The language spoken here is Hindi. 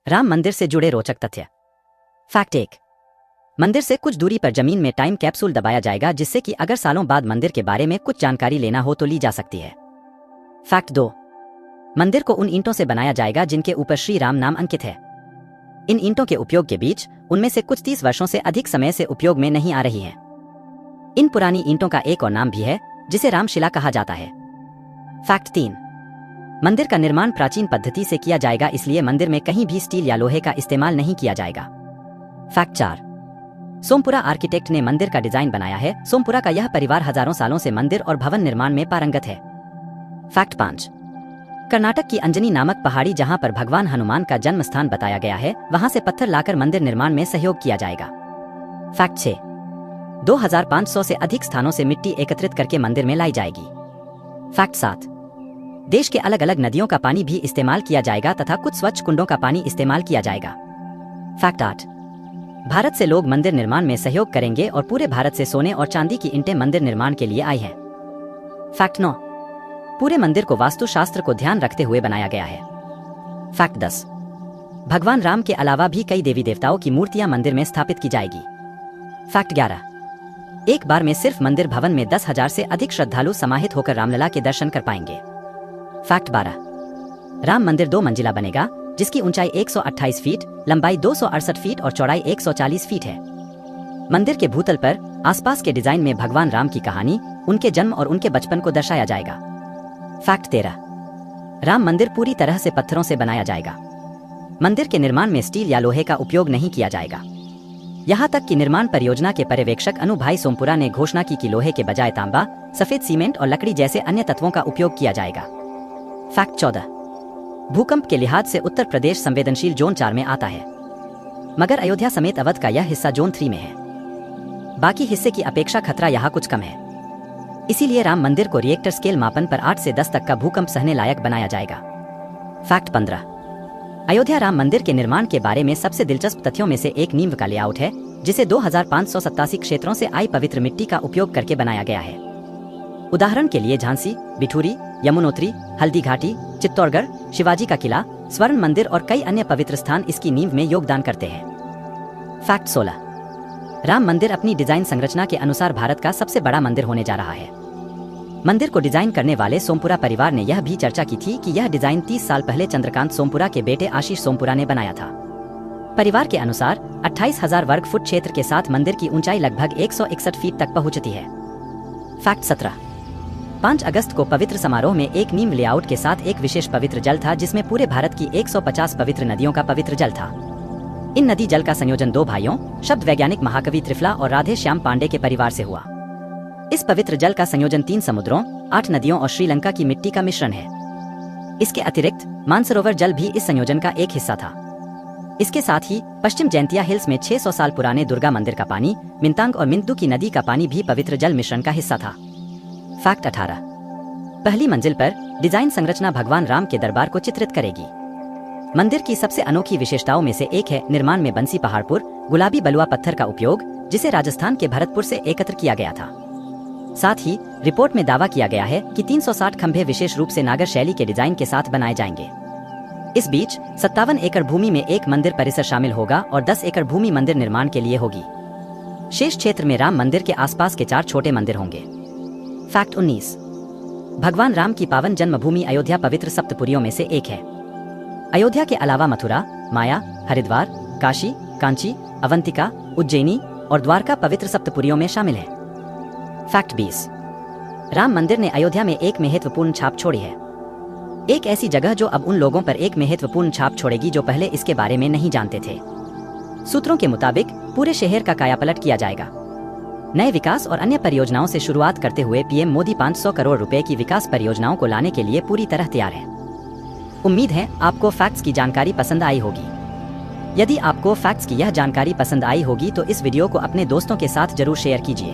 राम मंदिर से जुड़े रोचक तथ्य। फैक्ट 1। मंदिर से कुछ दूरी पर जमीन में टाइम कैप्सूल दबाया जाएगा, जिससे कि अगर सालों बाद मंदिर के बारे में कुछ जानकारी लेना हो तो ली जा सकती है। फैक्ट 2। मंदिर को उन ईंटों से बनाया जाएगा जिनके ऊपर श्री राम नाम अंकित है। इन ईंटों के उपयोग के बीच उनमें से कुछ 30 वर्षों से अधिक समय से उपयोग में नहीं आ रही है। इन पुरानी ईंटों का एक और नाम भी है जिसे रामशिला कहा जाता है। फैक्ट 3। मंदिर का निर्माण प्राचीन पद्धति से किया जाएगा, इसलिए मंदिर में कहीं भी स्टील या लोहे का इस्तेमाल नहीं किया जाएगा। फैक्ट 4। सोमपुरा आर्किटेक्ट ने मंदिर का डिजाइन बनाया है। सोमपुरा का यह परिवार हजारों सालों से मंदिर और भवन निर्माण में पारंगत है। फैक्ट 5। कर्नाटक की अंजनी नामक पहाड़ी, जहां पर भगवान हनुमान का जन्म स्थान बताया गया है, वहां से पत्थर लाकर मंदिर निर्माण में सहयोग किया जाएगा। फैक्ट 6। 2500 से अधिक स्थानों से मिट्टी एकत्रित करके मंदिर में लाई जाएगी। फैक्ट 7। देश के अलग अलग नदियों का पानी भी इस्तेमाल किया जाएगा तथा कुछ स्वच्छ कुंडों का पानी इस्तेमाल किया जाएगा। फैक्ट 8। भारत से लोग मंदिर निर्माण में सहयोग करेंगे और पूरे भारत से सोने और चांदी की ईंटें मंदिर निर्माण के लिए आई हैं। फैक्ट 9। पूरे मंदिर को वास्तुशास्त्र को ध्यान रखते हुए बनाया गया है। फैक्ट 10। भगवान राम के अलावा भी कई देवी देवताओं की मूर्तियां मंदिर में स्थापित की जाएगी। फैक्ट 11। एक बार में सिर्फ मंदिर भवन में 10,000 से अधिक श्रद्धालु समाहित होकर रामलला के दर्शन कर पाएंगे। फैक्ट 12। राम मंदिर 2 मंजिला बनेगा, जिसकी ऊंचाई 128 फीट, लंबाई 268 फीट और चौड़ाई 140 फीट है। मंदिर के भूतल पर आसपास के डिजाइन में भगवान राम की कहानी, उनके जन्म और उनके बचपन को दर्शाया जाएगा। फैक्ट 13। राम मंदिर पूरी तरह से पत्थरों से बनाया जाएगा। मंदिर के निर्माण में स्टील या लोहे का उपयोग नहीं किया जाएगा। यहाँ तक कि निर्माण परियोजना के पर्यवेक्षक अनु भाई सोमपुरा ने घोषणा की कि लोहे के बजाय तांबा, सफेद सीमेंट और लकड़ी जैसे अन्य तत्वों का उपयोग किया जाएगा। फैक्ट 14। भूकंप के लिहाज से उत्तर प्रदेश संवेदनशील जोन 4 में आता है, मगर अयोध्या समेत अवध का यह हिस्सा जोन 3 में है। बाकी हिस्से की अपेक्षा खतरा यहाँ कुछ कम है, इसीलिए राम मंदिर को रिएक्टर स्केल मापन पर 8 से 10 तक का भूकंप सहने लायक बनाया जाएगा। फैक्ट 15। अयोध्या राम मंदिर के निर्माण के बारे में सबसे दिलचस्प तथ्यों में से एक नींव का लेआउट है, जिसे 2587 क्षेत्रों से आई पवित्र मिट्टी का उपयोग करके बनाया गया है। उदाहरण के लिए झांसी, बिठूरी, यमुनोत्री, हल्दी घाटी, चित्तौड़गढ़, शिवाजी का किला, स्वर्ण मंदिर और कई अन्य पवित्र स्थान इसकी नींव में योगदान करते हैं। फैक्ट 16। राम मंदिर अपनी डिजाइन संरचना के अनुसार भारत का सबसे बड़ा मंदिर होने जा रहा है। मंदिर को डिजाइन करने वाले सोमपुरा परिवार ने यह भी चर्चा की थी कि यह डिजाइन 30 साल पहले चंद्रकांत सोमपुरा के बेटे आशीष सोमपुरा ने बनाया था। परिवार के अनुसार 28,000 वर्ग फुट क्षेत्र के साथ मंदिर की ऊंचाई लगभग 161 फीट तक पहुंचती है। फैक्ट 17। 5 अगस्त को पवित्र समारोह में एक नीम लेआउट के साथ एक विशेष पवित्र जल था, जिसमें पूरे भारत की 150 पवित्र नदियों का पवित्र जल था। इन नदी जल का संयोजन 2 भाइयों, शब्द वैज्ञानिक महाकवि त्रिफला और राधे श्याम पांडे के परिवार से हुआ। इस पवित्र जल का संयोजन 3 समुद्रों, 8 नदियों और श्रीलंका की मिट्टी का मिश्रण है। इसके अतिरिक्त मानसरोवर जल भी इस संयोजन का एक हिस्सा था। इसके साथ ही पश्चिम जैंतिया हिल्स में 600 साल पुराने दुर्गा मंदिर का पानी, मिंतांग और मिंतू की नदी का पानी भी पवित्र जल मिश्रण का हिस्सा था। फैक्ट 18। पहली मंजिल पर डिजाइन संरचना भगवान राम के दरबार को चित्रित करेगी। मंदिर की सबसे अनोखी विशेषताओं में से एक है निर्माण में बंसी पहाड़पुर गुलाबी बलुआ पत्थर का उपयोग, जिसे राजस्थान के भरतपुर से एकत्र किया गया था। साथ ही रिपोर्ट में दावा किया गया है कि 360 खंभे विशेष रूप से नागर शैली के डिजाइन के साथ बनाए जाएंगे। इस बीच 57 एकड़ भूमि में एक मंदिर परिसर शामिल होगा और 10 एकड़ भूमि मंदिर निर्माण के लिए होगी। शेष क्षेत्र में राम मंदिर के आसपास के 4 छोटे मंदिर होंगे। फैक्ट 19। भगवान राम की पावन जन्मभूमि अयोध्या पवित्र सप्तपुरियों में से एक है। अयोध्या के अलावा मथुरा, माया, हरिद्वार, काशी, कांची, अवंतिका, उज्जैनी और द्वारका पवित्र सप्तपुरियों में शामिल है। फैक्ट 20। राम मंदिर ने अयोध्या में एक महत्वपूर्ण छाप छोड़ी है, एक ऐसी जगह जो अब उन लोगों पर एक महत्वपूर्ण छाप छोड़ेगी जो पहले इसके बारे में नहीं जानते थे। सूत्रों के मुताबिक पूरे शहर का कायापलट किया जाएगा। नए विकास और अन्य परियोजनाओं से शुरुआत करते हुए पीएम मोदी 500 करोड़ रुपए की विकास परियोजनाओं को लाने के लिए पूरी तरह तैयार है। उम्मीद है आपको फैक्ट्स की जानकारी पसंद आई होगी। यदि आपको फैक्ट्स की यह जानकारी पसंद आई होगी तो इस वीडियो को अपने दोस्तों के साथ जरूर शेयर कीजिए।